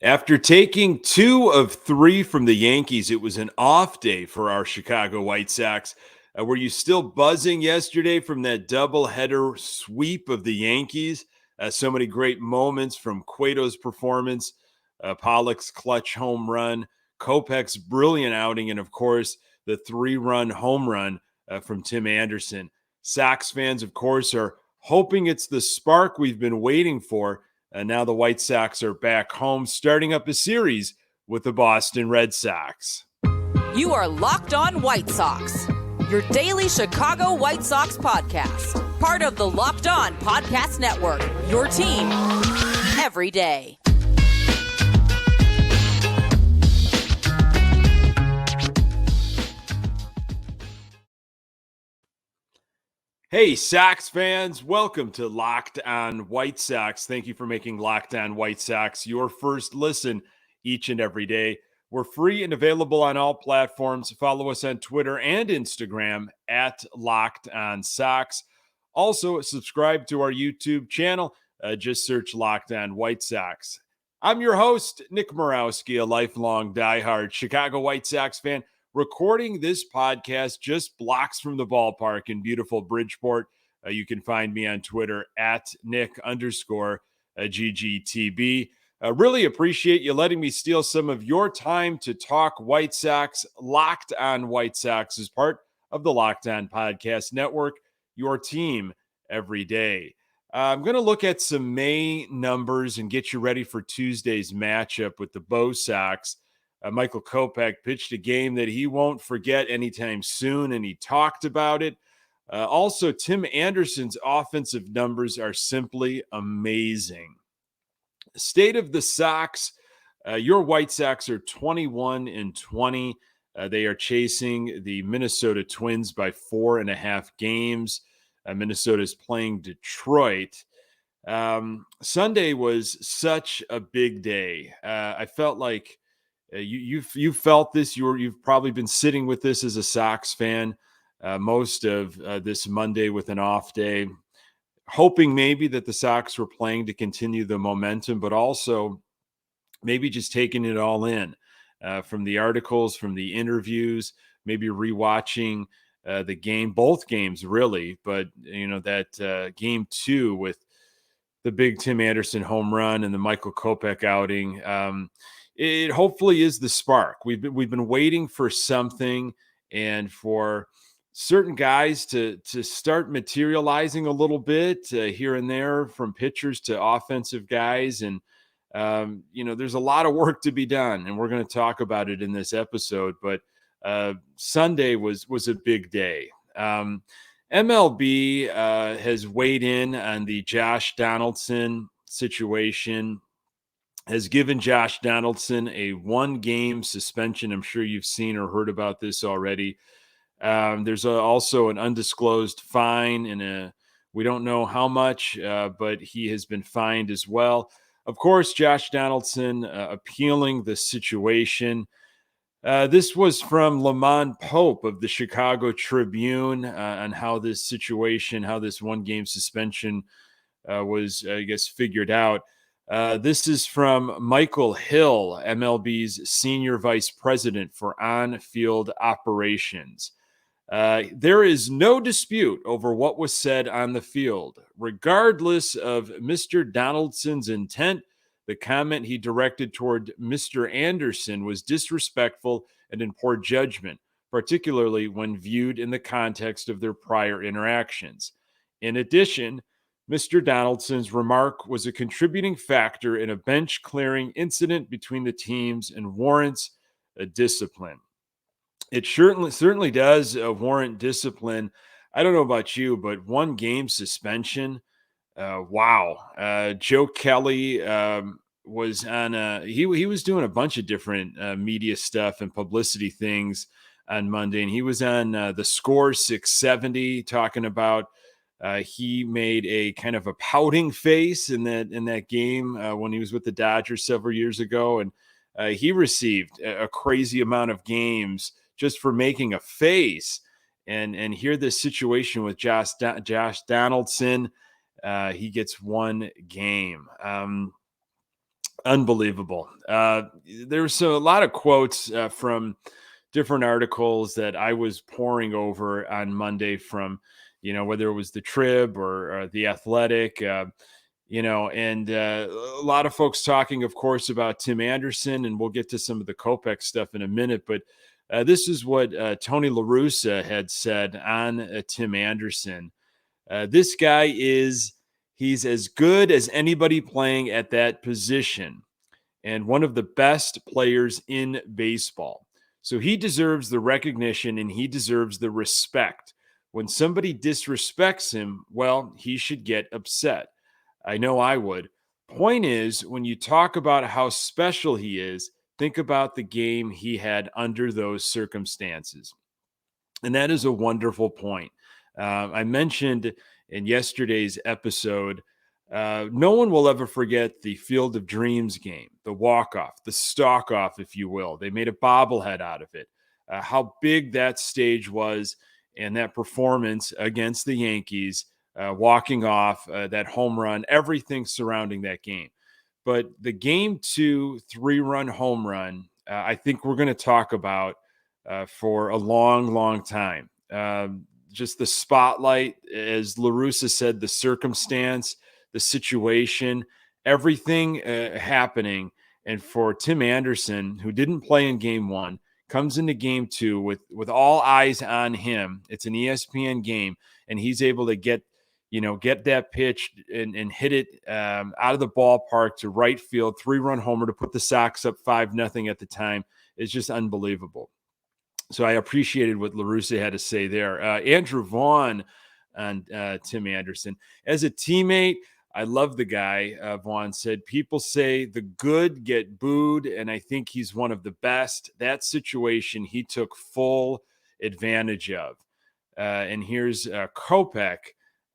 After taking 2 of 3 from the Yankees, it was an off day for our Chicago White Sox. Were you still buzzing yesterday from that doubleheader sweep of the Yankees? So many great moments from Cueto's performance, Pollock's clutch home run, Kopech's brilliant outing, and of course, the 3-run home run from Tim Anderson. Sox fans, of course, are hoping it's the spark we've been waiting for. And now the White Sox are back home, starting up a series with the Boston Red Sox. You are Locked On White Sox, your daily Chicago White Sox podcast. Part of the Locked On Podcast Network, your team every day. Hey, Sox fans, welcome to Locked On White Sox. Thank you for making Locked On White Sox your first listen each and every day. We're free and available on all platforms. Follow us on Twitter and Instagram at Locked On Sox. Also, subscribe to our YouTube channel. Just search Locked On White Sox. I'm your host, Nick Morawski, a lifelong diehard Chicago White Sox fan, recording this podcast just blocks from the ballpark in beautiful Bridgeport. You can find me on Twitter at Nick_GGTB. Really appreciate you letting me steal some of your time to talk White Sox. Locked On White Sox is part of the Locked On Podcast Network, your team every day. I'm going to look at some May numbers and get you ready for Tuesday's matchup with the Bo Sox. Michael Kopech pitched a game that he won't forget anytime soon, and he talked about it. Also, Tim Anderson's offensive numbers are simply amazing. State of the Sox, your White Sox are 21-20. They are chasing the Minnesota Twins by 4.5 games. Minnesota is playing Detroit. Sunday was such a big day. I felt like you felt this. You've probably been sitting with this as a Sox fan most of this Monday with an off day, hoping maybe that the Sox were playing to continue the momentum, but also maybe just taking it all in from the articles, from the interviews, maybe rewatching the game, both games really, but that game 2 with the big Tim Anderson home run and the Michael Kopech outing. It hopefully is the spark. We've been waiting for something and for certain guys to start materializing a little bit here and there, from pitchers to offensive guys. And, there's a lot of work to be done, and we're going to talk about it in this episode. But Sunday was a big day. MLB has weighed in on the Josh Donaldson situation, has given Josh Donaldson a 1-game suspension. I'm sure you've seen or heard about this already. There's also an undisclosed fine, and we don't know how much, but he has been fined as well. Of course, Josh Donaldson appealing the situation. This was from Lamont Pope of the Chicago Tribune on how this situation, how this 1-game suspension was, I guess, figured out. This is from Michael Hill, MLB's senior vice president for on-field operations. There is no dispute over what was said on the field. Regardless of Mr. Donaldson's intent, the comment he directed toward Mr. Anderson was disrespectful and in poor judgment, particularly when viewed in the context of their prior interactions. In addition, Mr. Donaldson's remark was a contributing factor in a bench-clearing incident between the teams and warrants a discipline. It certainly does warrant discipline. I don't know about you, but 1-game suspension, wow. Joe Kelly was on he was doing a bunch of different media stuff and publicity things on Monday, and he was on the Score 670 talking about he made a kind of a pouting face in that game when he was with the Dodgers several years ago, and he received a crazy amount of games just for making a face. And here, this situation with Josh Donaldson, he gets 1 game. Unbelievable. There's a lot of quotes from different articles that I was poring over on Monday from, whether it was the Trib or the Athletic, and a lot of folks talking, of course, about Tim Anderson, and we'll get to some of the Kopech stuff in a minute. But this is what Tony La Russa had said on Tim Anderson. This guy he's as good as anybody playing at that position and one of the best players in baseball. So he deserves the recognition and he deserves the respect. When somebody disrespects him, well, he should get upset. I know I would. Point is, when you talk about how special he is, think about the game he had under those circumstances. And that is a wonderful point. I mentioned in yesterday's episode, no one will ever forget the Field of Dreams game, the walk-off, the stalk-off, if you will. They made a bobblehead out of it. How big that stage was and that performance against the Yankees, walking off that home run, everything surrounding that game. But the Game 2 3-run home run, I think we're going to talk about for a long, long time. Just the spotlight, as La Russa said, the circumstance, the situation, everything happening. And for Tim Anderson, who didn't play in Game 1, comes into Game 2 with all eyes on him. It's an ESPN game, and he's able to get that pitch and hit it out of the ballpark to right field, 3-run homer to put the Sox up 5-0 at the time. It's just unbelievable. So I appreciated what La Russa had to say there. Andrew Vaughn on Tim Anderson. As a teammate, I love the guy. Vaughn said, people say the good get booed, and I think he's one of the best. That situation he took full advantage of. And here's Kopech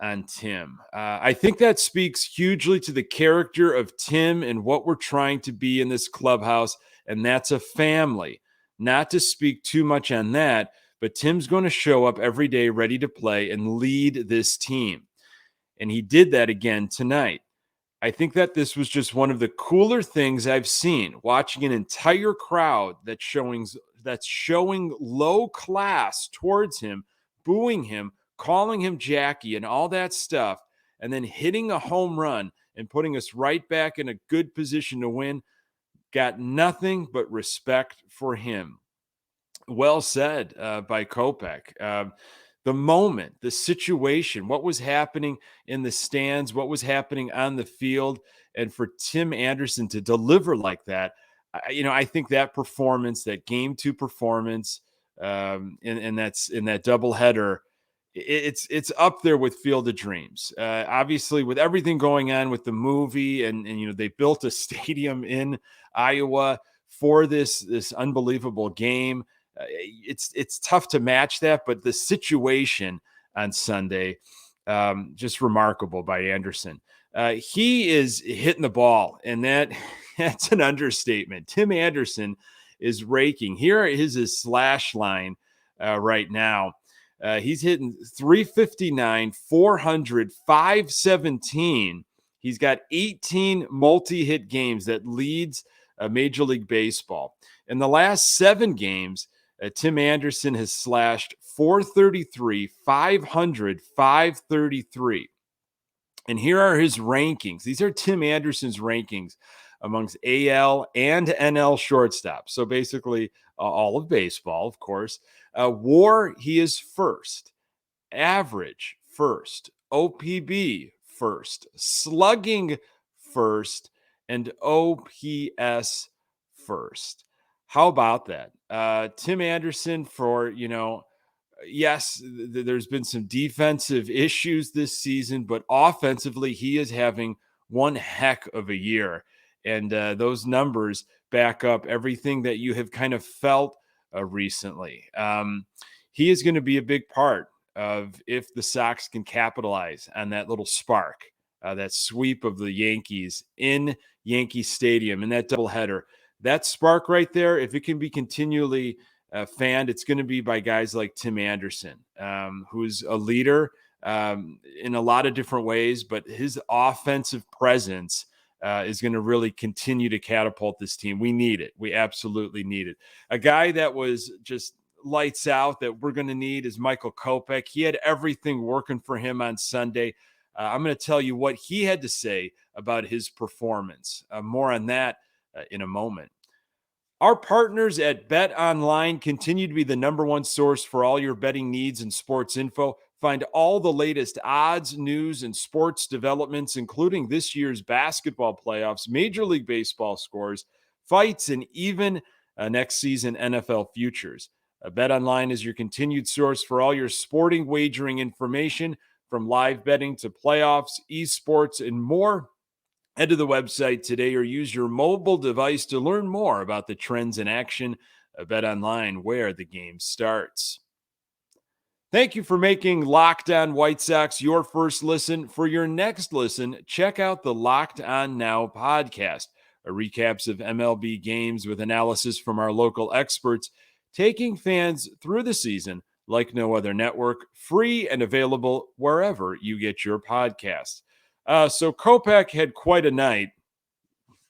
on Tim. I think that speaks hugely to the character of Tim and what we're trying to be in this clubhouse, and that's a family. Not to speak too much on that, but Tim's going to show up every day ready to play and lead this team. And he did that again tonight. I think that this was just one of the cooler things I've seen, watching an entire crowd that's showing low class towards him, booing him, calling him Jackie and all that stuff, and then hitting a home run and putting us right back in a good position to win. Got nothing but respect for him. Well said by Kopech. The moment, the situation, what was happening in the stands, what was happening on the field, and for Tim Anderson to deliver like that, I think that performance, that Game 2 performance, and that's in that doubleheader, it's up there with Field of Dreams. Obviously, with everything going on with the movie, and they built a stadium in Iowa for this unbelievable game. It's tough to match that, but the situation on Sunday, just remarkable by Anderson. He is hitting the ball, and that's an understatement. Tim Anderson is raking. Here is his slash line right now. He's hitting 359, 400, 517. He's got 18 multi-hit games that leads Major League Baseball. In the last 7 games, Tim Anderson has slashed 433, 500, 533. And here are his rankings. These are Tim Anderson's rankings amongst AL and NL shortstops. So basically all of baseball, of course. WAR, he is first. Average, first. OPB, first. Slugging, first. And OPS, first. How about that? Tim Anderson for, yes, there's been some defensive issues this season, but offensively, he is having one heck of a year. And those numbers back up everything that you have kind of felt recently. He is going to be a big part of if the Sox can capitalize on that little spark, that sweep of the Yankees in Yankee Stadium, and that doubleheader. That spark right there, if it can be continually fanned, it's going to be by guys like Tim Anderson, who's a leader in a lot of different ways, but his offensive presence is going to really continue to catapult this team. We need it. We absolutely need it. A guy that was just lights out that we're going to need is Michael Kopech. He had everything working for him on Sunday. I'm going to tell you what he had to say about his performance. More on that in a moment. Our partners at BetOnline continue to be the number one source for all your betting needs and sports info. Find all the latest odds, news, and sports developments, including this year's basketball playoffs, Major League Baseball scores, fights, and even next season NFL futures. BetOnline is your continued source for all your sporting wagering information, from live betting to playoffs, esports, and more. Head to the website today or use your mobile device to learn more about the trends in action. BetOnline, where the game starts. Thank you for making Locked On White Sox your first listen. For your next listen, check out the Locked On Now podcast, recaps of MLB games with analysis from our local experts, taking fans through the season like no other network, free and available wherever you get your podcasts. So Kopech had quite a night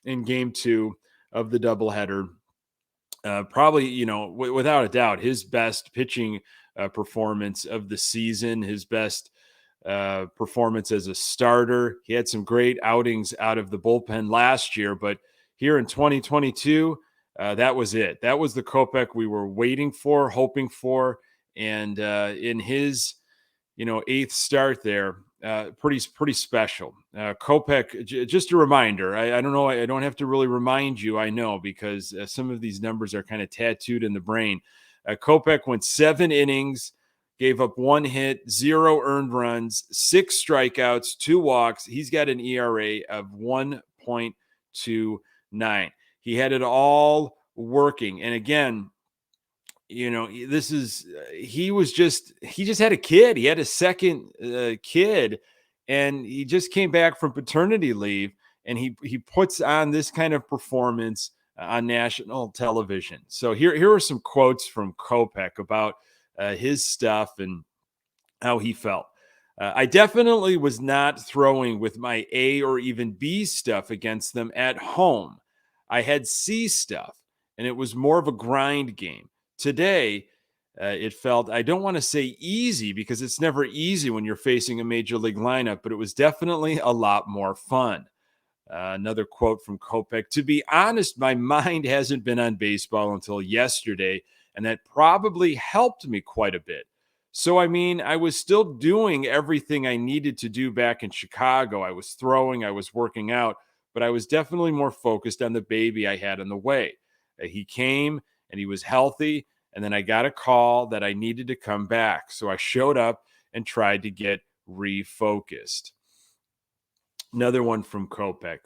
in game 2 of the doubleheader. Probably, without a doubt, his best pitching performance of the season, his best performance as a starter. He had some great outings out of the bullpen last year, but here in 2022, that was it. That was the Kopech we were waiting for, hoping for. And in his, 8th start there, pretty special. Kopech, just a reminder. I don't know. I don't have to really remind you. I know, because some of these numbers are kind of tattooed in the brain. Kopech went 7 innings, gave up 1 hit, 0 earned runs, 6 strikeouts, 2 walks. He's got an ERA of 1.29. He had it all working. And again, he just had a kid. He had a second kid, and he just came back from paternity leave, and he puts on this kind of performance on national television. So here are some quotes from Kopech about his stuff and how he felt. I definitely was not throwing with my A or even B stuff against them at home. I had C stuff, and it was more of a grind game. Today, it felt, I don't want to say easy, because it's never easy when you're facing a major league lineup, but it was definitely a lot more fun. Another quote from Kopech: to be honest, my mind hasn't been on baseball until yesterday, and that probably helped me quite a bit. So, I was still doing everything I needed to do back in Chicago. I was throwing, I was working out, but I was definitely more focused on the baby I had on the way. He came, and he was healthy, and then I got a call that I needed to come back. So I showed up and tried to get refocused. Another one from Kopech.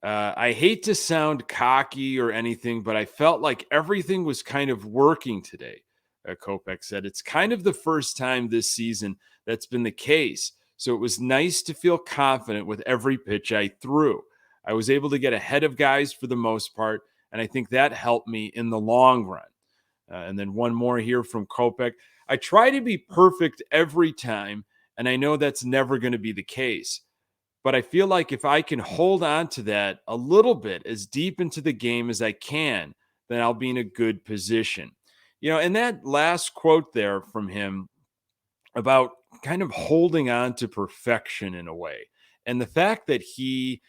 I hate to sound cocky or anything, but I felt like everything was kind of working today. Kopech said, it's kind of the first time this season that's been the case. So it was nice to feel confident with every pitch I threw. I was able to get ahead of guys for the most part, and I think that helped me in the long run. And then one more here from Kopech. I try to be perfect every time, and I know that's never going to be the case. But I feel like if I can hold on to that a little bit as deep into the game as I can, then I'll be in a good position. And that last quote there from him about kind of holding on to perfection in a way, and the fact that he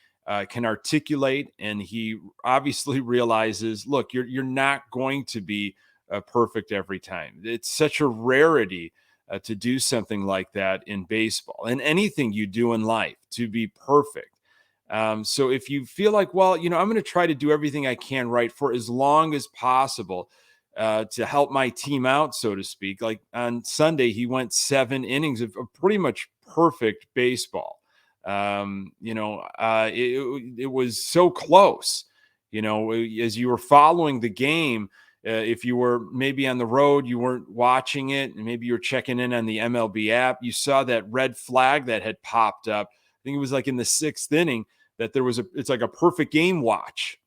can articulate, and he obviously realizes, look, you're not going to be perfect every time. It's such a rarity to do something like that in baseball and anything you do in life, to be perfect. So if you feel like, well, I'm going to try to do everything I can right for as long as possible to help my team out, so to speak. Like on Sunday, he went 7 innings of pretty much perfect baseball. It was so close, as you were following the game. If you were maybe on the road, you weren't watching it, and maybe you're checking in on the MLB app, you saw that red flag that had popped up. I think it was like in the 6th inning that it's like a perfect game watch.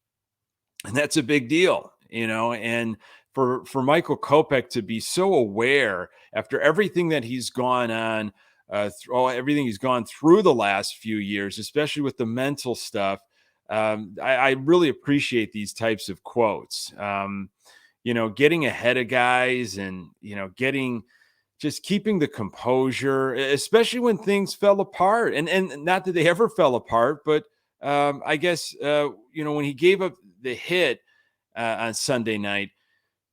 And that's a big deal, and for Michael Kopech to be so aware after everything that he's gone on, everything he's gone through the last few years, especially with the mental stuff, I really appreciate these types of quotes. Getting ahead of guys and, just keeping the composure, especially when things fell apart. And not that they ever fell apart, but I guess, when he gave up the hit on Sunday night,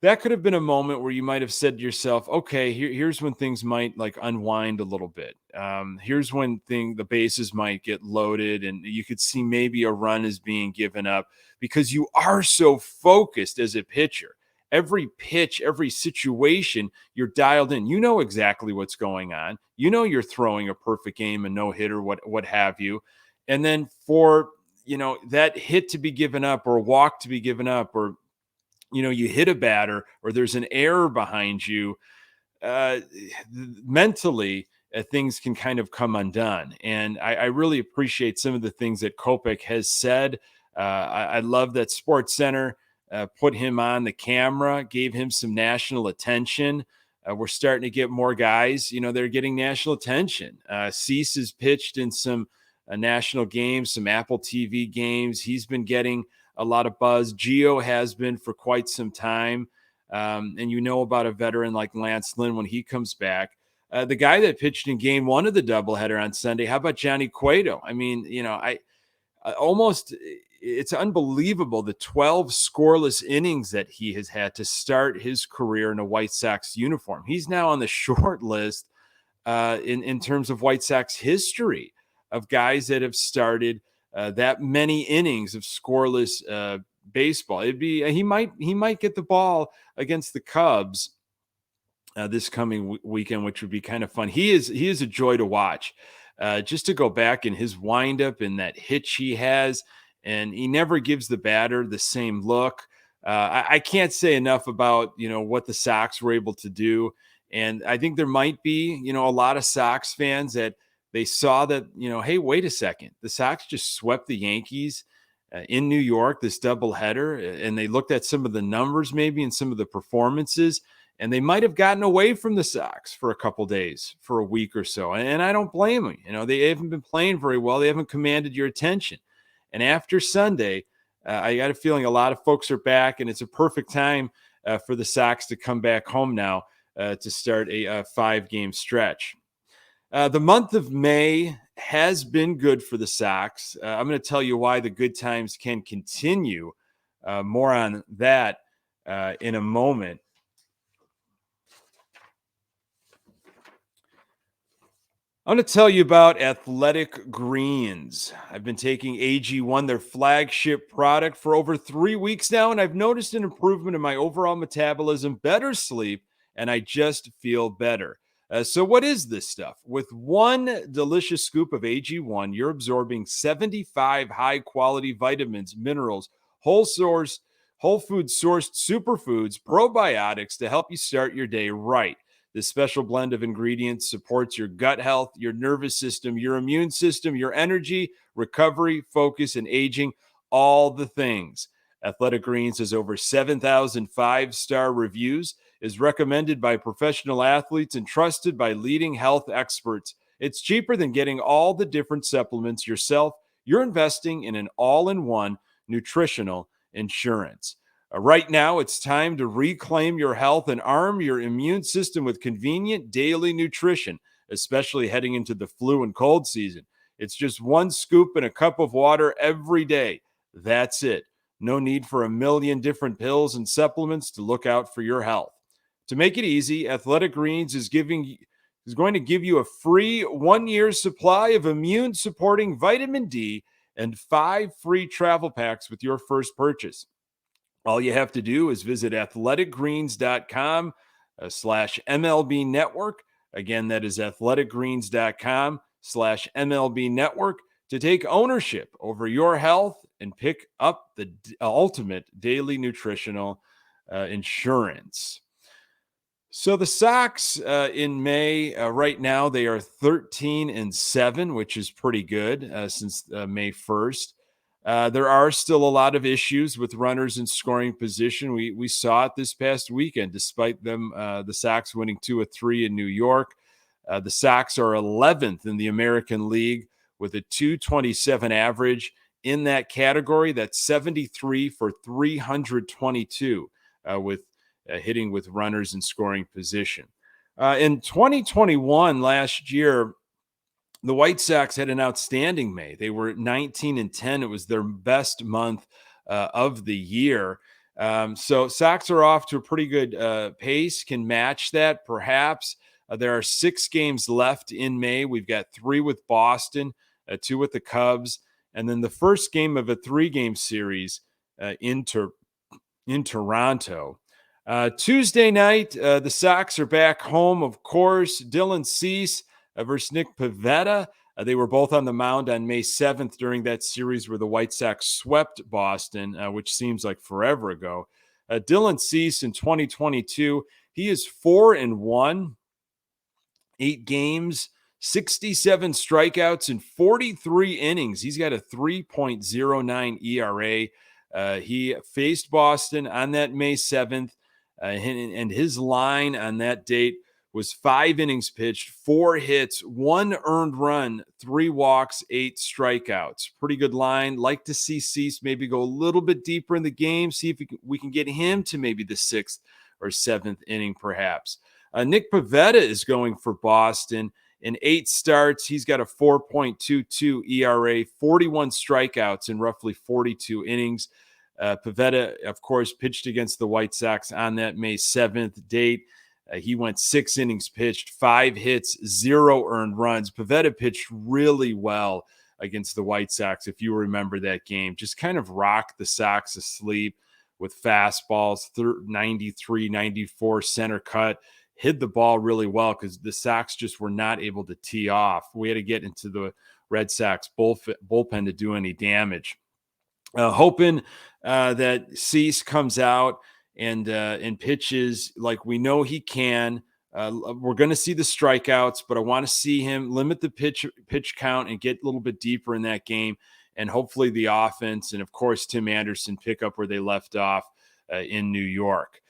that could have been a moment where you might have said to yourself, okay, here's when things might like unwind a little bit. Here's when the bases might get loaded and you could see maybe a run is being given up because you are so focused as a pitcher. Every pitch, every situation, you're dialed in. You know exactly what's going on. You know you're throwing a perfect game, a no-hitter, what have you. And then for, that hit to be given up or a walk to be given up or you hit a batter or there's an error behind you, mentally, things can kind of come undone. And I really appreciate some of the things that Kopech has said. I love that Sports Center put him on the camera, gave him some national attention. We're starting to get more guys, they're getting national attention. Cease has pitched in some national games, some Apple TV games. He's been getting a lot of buzz. Gio has been for quite some time. And about a veteran like Lance Lynn when he comes back. The guy that pitched in game one of the doubleheader on Sunday, how about Johnny Cueto? I mean, I almost, it's unbelievable the 12 scoreless innings that he has had to start his career in a White Sox uniform. He's now on the short list in terms of White Sox history of guys that have started that many innings of scoreless baseball. He might get the ball against the Cubs this coming weekend, which would be kind of fun. He is a joy to watch. Just to go back in his windup and that hitch he has, and he never gives the batter the same look. I can't say enough about what the Sox were able to do, and I think there might be a lot of Sox fans that they saw that hey, wait a second, the Sox just swept the Yankees in New York, this doubleheader, and they looked at some of the numbers maybe and some of the performances. And they might have gotten away from the Sox for a couple days, for a week or so. And I don't blame them. They haven't been playing very well. They haven't commanded your attention. And after Sunday, I got a feeling a lot of folks are back, and it's a perfect time for the Sox to come back home now to start a 5-game stretch. The month of May has been good for the Sox. I'm going to tell you why the good times can continue. More on that in a moment. I'm going to tell you about Athletic Greens. I've been taking AG1, their flagship product, for over 3 weeks now, and I've noticed an improvement in my overall metabolism, better sleep, and I just feel better. So what is this stuff? With one delicious scoop of AG1, you're absorbing 75 high-quality vitamins, minerals, whole food sourced superfoods, probiotics to help you start your day right. This special blend of ingredients supports your gut health, your nervous system, your immune system, your energy, recovery, focus, and aging, all the things. Athletic Greens has over 7,000 five-star reviews, is recommended by professional athletes, and trusted by leading health experts. It's cheaper than getting all the different supplements yourself. You're investing in an all-in-one nutritional insurance. Right now, it's time to reclaim your health and arm your immune system with convenient daily nutrition, especially heading into the flu and cold season. It's just one scoop in a cup of water every day. That's it. No need for a million different pills and supplements to look out for your health. To make it easy, Athletic Greens is going to give you a free 1-year supply of immune-supporting vitamin D and 5 free travel packs with your first purchase. All you have to do is visit athleticgreens.com/MLB network. Again, that is athleticgreens.com/MLB network to take ownership over your health and pick up the ultimate daily nutritional insurance. So the Sox in May, right now, they are 13-7, which is pretty good since May 1st. There are still a lot of issues with runners in scoring position. We saw it this past weekend, despite the Sox winning 2 of 3 in New York. The Sox are 11th in the American League with a .227 average in that category. That's 73 for 322 with hitting with runners in scoring position. In 2021, last year, the White Sox had an outstanding May. They were 19-10. It was their best month of the year. So Sox are off to a pretty good pace, can match that perhaps. There are 6 games left in May. We've got 3 with Boston, 2 with the Cubs, and then the first game of a 3-game series in Toronto. Tuesday night, the Sox are back home, of course. Dylan Cease versus Nick Pivetta. They were both on the mound on May 7th during that series where the White Sox swept Boston, which seems like forever ago. Dylan Cease in 2022, he is 4-1, 8 games, 67 strikeouts in 43 innings. He's got a 3.09 ERA. He faced Boston on that May 7th, and his line on that date was 5 innings pitched, 4 hits, 1 earned run, 3 walks, 8 strikeouts. Pretty good line. Like to see Cease maybe go a little bit deeper in the game, see if we can get him to maybe the 6th or 7th inning perhaps. Nick Pivetta is going for Boston. In 8 starts, he's got a 4.22 ERA, 41 strikeouts in roughly 42 innings. Pivetta, of course, pitched against the White Sox on that May 7th date. He went 6 innings pitched, 5 hits, 0 earned runs. Pivetta pitched really well against the White Sox, if you remember that game. Just kind of rocked the Sox asleep with fastballs, 93, 94 center cut. Hit the ball really well because the Sox just were not able to tee off. We had to get into the Red Sox bullpen to do any damage. Hoping that Cease comes out and pitches like we know he can. We're going to see the strikeouts, but I want to see him limit the pitch count and get a little bit deeper in that game. And hopefully the offense and, of course, Tim Anderson pick up where they left off in New York.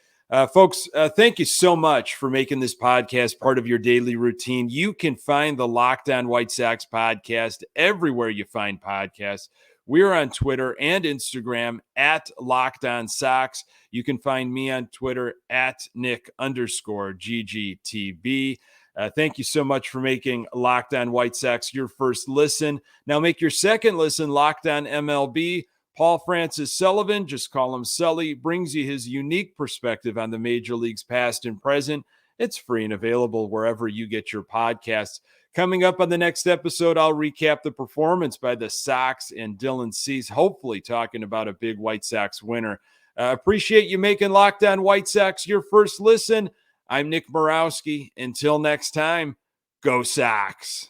Folks, thank you so much for making this podcast part of your daily routine. You can find the Locked On White Sox podcast everywhere you find podcasts. We're on Twitter and Instagram at Locked On Sox. You can find me on Twitter at Nick_GGTB. Thank you so much for making Locked On White Sox your first listen. Now make your second listen Locked On MLB. Paul Francis Sullivan, just call him Sully, brings you his unique perspective on the major leagues past and present. It's free and available wherever you get your podcasts. Coming up on the next episode, I'll recap the performance by the Sox and Dylan Cease, hopefully talking about a big White Sox winner. Appreciate you making Locked On White Sox your first listen. I'm Nick Borowski. Until next time, go Sox.